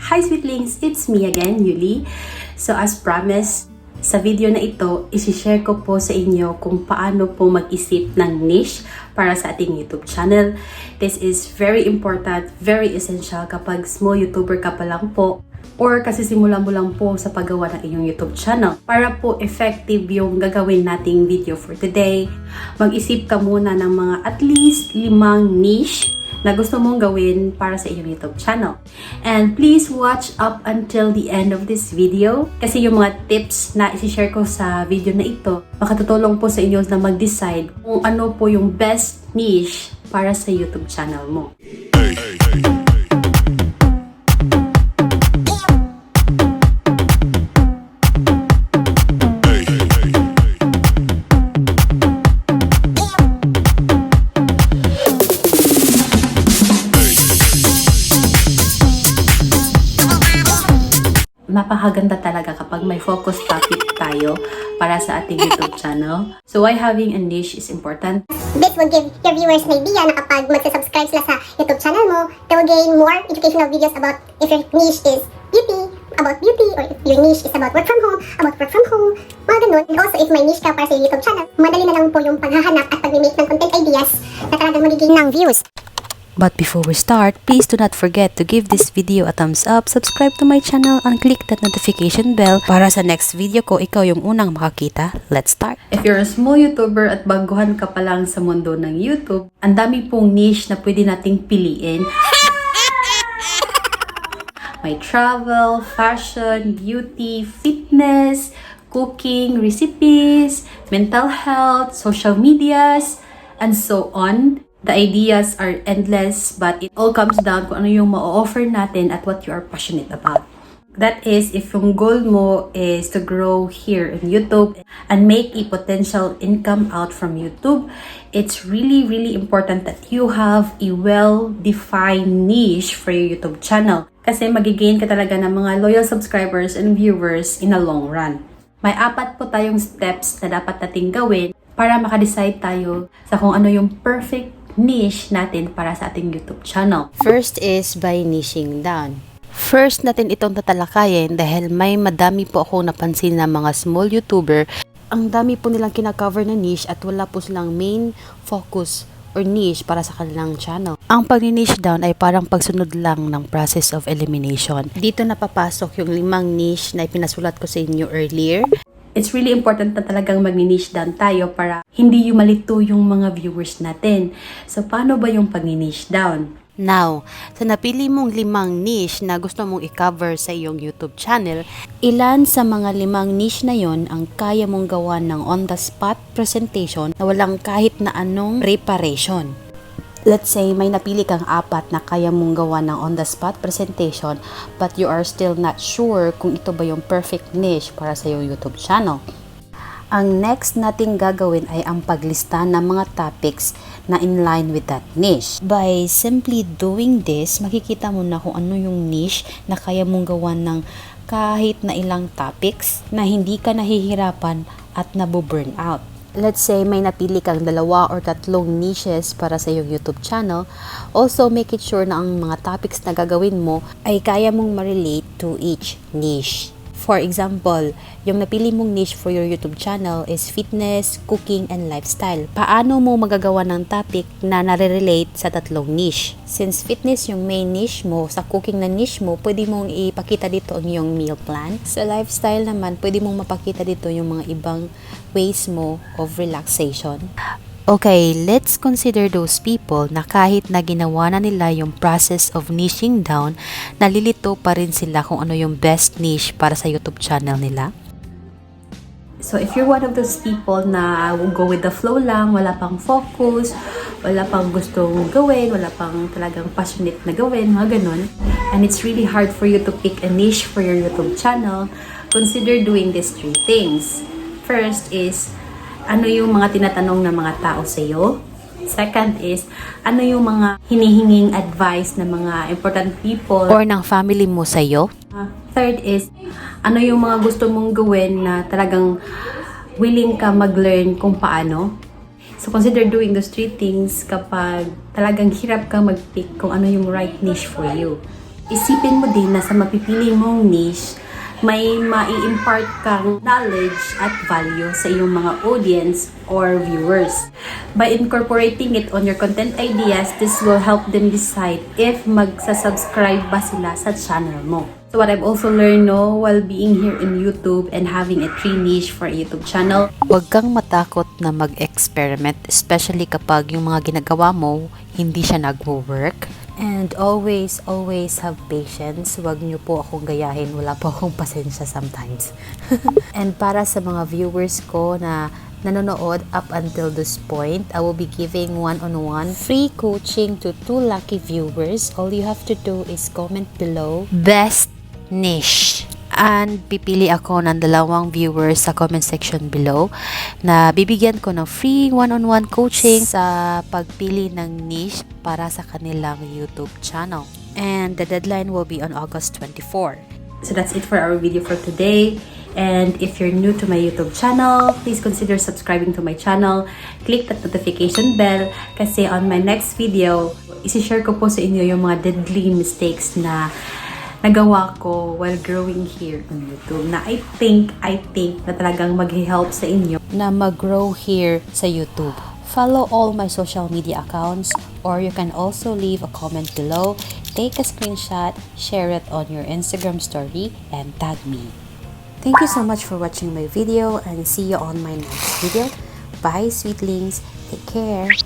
Hi Sweetlings! It's me again, Yuli. So as promised, sa video na ito, isi-share ko po sa inyo kung paano po mag-isip ng niche para sa ating YouTube channel. This is very important, very essential kapag small YouTuber ka pa lang po or kasi simulan mo lang po sa paggawa ng inyong YouTube channel. Para po effective yung gagawin nating video for today, mag-isip ka muna ng mga at least 5 niche na gusto mong gawin para sa iyong YouTube channel. And please watch up until the end of this video kasi yung mga tips na isi-share ko sa video na ito makatutulong po sa inyo na mag-decide kung ano po yung best niche para sa YouTube channel mo. Napakaganda talaga kapag may focus topic tayo para sa ating YouTube channel. So why having a niche is important? This will give your viewers an idea na kapag magsasubscribe sila sa YouTube channel mo, they will gain more educational videos about if your niche is beauty, about beauty, or if your niche is about work from home, mga ganun. And also, if may niche ka para sa YouTube channel, madali na lang po yung paghahanap at pag-remake ng content ideas na talagang magiging ng views. But before we start, please do not forget to give this video a thumbs up, subscribe to my channel, and click that notification bell para sa next video ko, ikaw yung unang makakita. Let's start! If you're a small YouTuber at baguhan ka pa lang sa mundo ng YouTube, ang dami pong niche na pwede nating piliin. May travel, fashion, beauty, fitness, cooking, recipes, mental health, social medias, and so on. The ideas are endless, but it all comes down kung ano yung ma-offer natin at what you are passionate about. That is, if yung goal mo is to grow here in YouTube and make a potential income out from YouTube, it's really, really important that you have a well-defined niche for your YouTube channel. Kasi magigain ka talaga ng mga loyal subscribers and viewers in a long run. May 4 po tayong steps na dapat nating gawin para makadecide tayo sa kung ano yung perfect niche natin para sa ating YouTube channel. First is by niching down. First natin itong tatalakayin dahil may madami po akong napansin na mga small YouTuber. Ang dami po nilang kinakover na niche at wala po silang main focus or niche para sa kanilang channel. Ang pag-niche down ay parang pagsunod lang ng process of elimination. Dito napapasok yung 5 niche na ipinasulat ko sa inyo earlier. It's really important na talagang mag-niche down tayo para hindi yung malito yung mga viewers natin. So, paano ba yung pag-niche down? Now, sa napili mong 5 niche na gusto mong i-cover sa iyong YouTube channel, ilan sa mga 5 niche na yon ang kaya mong gawa ng on-the-spot presentation na walang kahit na anong preparation? Let's say may napili kang 4 na kaya mong gawa ng on-the-spot presentation but you are still not sure kung ito ba yung perfect niche para sa iyong YouTube channel. Ang next nating gagawin ay ang paglista ng mga topics na in line with that niche. By simply doing this, makikita mo na kung ano yung niche na kaya mong gawa ng kahit na ilang topics na hindi ka nahihirapan at nabuburn out. Let's say may napili kang 2 or 3 niches para sa iyong YouTube channel. Also, make it sure na ang mga topics na gagawin mo ay kaya mong ma-relate to each niche. For example, yung napili mong niche for your YouTube channel is fitness, cooking, and lifestyle. Paano mo magagawa ng topic na nare-relate sa 3 niche? Since fitness yung main niche mo, sa cooking na niche mo, pwede mong ipakita dito ang iyong meal plan. Sa lifestyle naman, pwede mong mapakita dito yung mga ibang ways mo of relaxation. Okay, let's consider those people na kahit na ginawa na nila yung process of niching down, nalilito pa rin sila kung ano yung best niche para sa YouTube channel nila. So, if you're one of those people na will go with the flow lang, wala pang focus, wala pang gustong gawin, wala pang talagang passionate na gawin, mga ganun, and it's really hard for you to pick a niche for your YouTube channel, consider doing these 3 things. First is, ano yung mga tinatanong ng mga tao sa iyo? Second is, ano yung mga hinihinging advice ng mga important people or ng family mo sa iyo? Third is, ano yung mga gusto mong gawin na talagang willing ka mag-learn kung paano? So, consider doing those 3 things kapag talagang hirap kang mag-pick kung ano yung right niche for you. isipin mo din na sa mapipili mong niche, may mai-impart kang knowledge at value sa iyong mga audience or viewers. By incorporating it on your content ideas, this will help them decide if magsa-subscribe ba sila sa channel mo. So what I've also learned while being here in YouTube and having a tree niche for a YouTube channel, Huwag kang matakot na mag-experiment, especially kapag yung mga ginagawa mo, hindi siya nagwo-work. And always have patience. Huwag niyo po akong gayahin. Wala po akong pasensya sometimes. And para sa mga viewers ko na nanonood up until this point, I will be giving one-on-one free coaching to 2 lucky viewers. All you have to do is comment below best niche. And pipili ako ng 2 viewers sa comment section below na bibigyan ko ng free one-on-one coaching sa pagpili ng niche para sa kanilang YouTube channel. And the deadline will be on August 24. so that's it for our video for today. And if you're new to my YouTube channel, please consider subscribing to my channel. Click that notification bell kasi on my next video, isi-share ko po sa inyo yung mga deadly mistakes na nagawa ko while growing here on YouTube na I think na talagang mag-help sa inyo Na mag-grow here sa YouTube. Follow all my social media accounts, or you can also leave a comment below, take a screenshot, share it on your Instagram story, and tag me. Thank you so much for watching my video and see you on my next video. Bye, Sweetlings. Take care.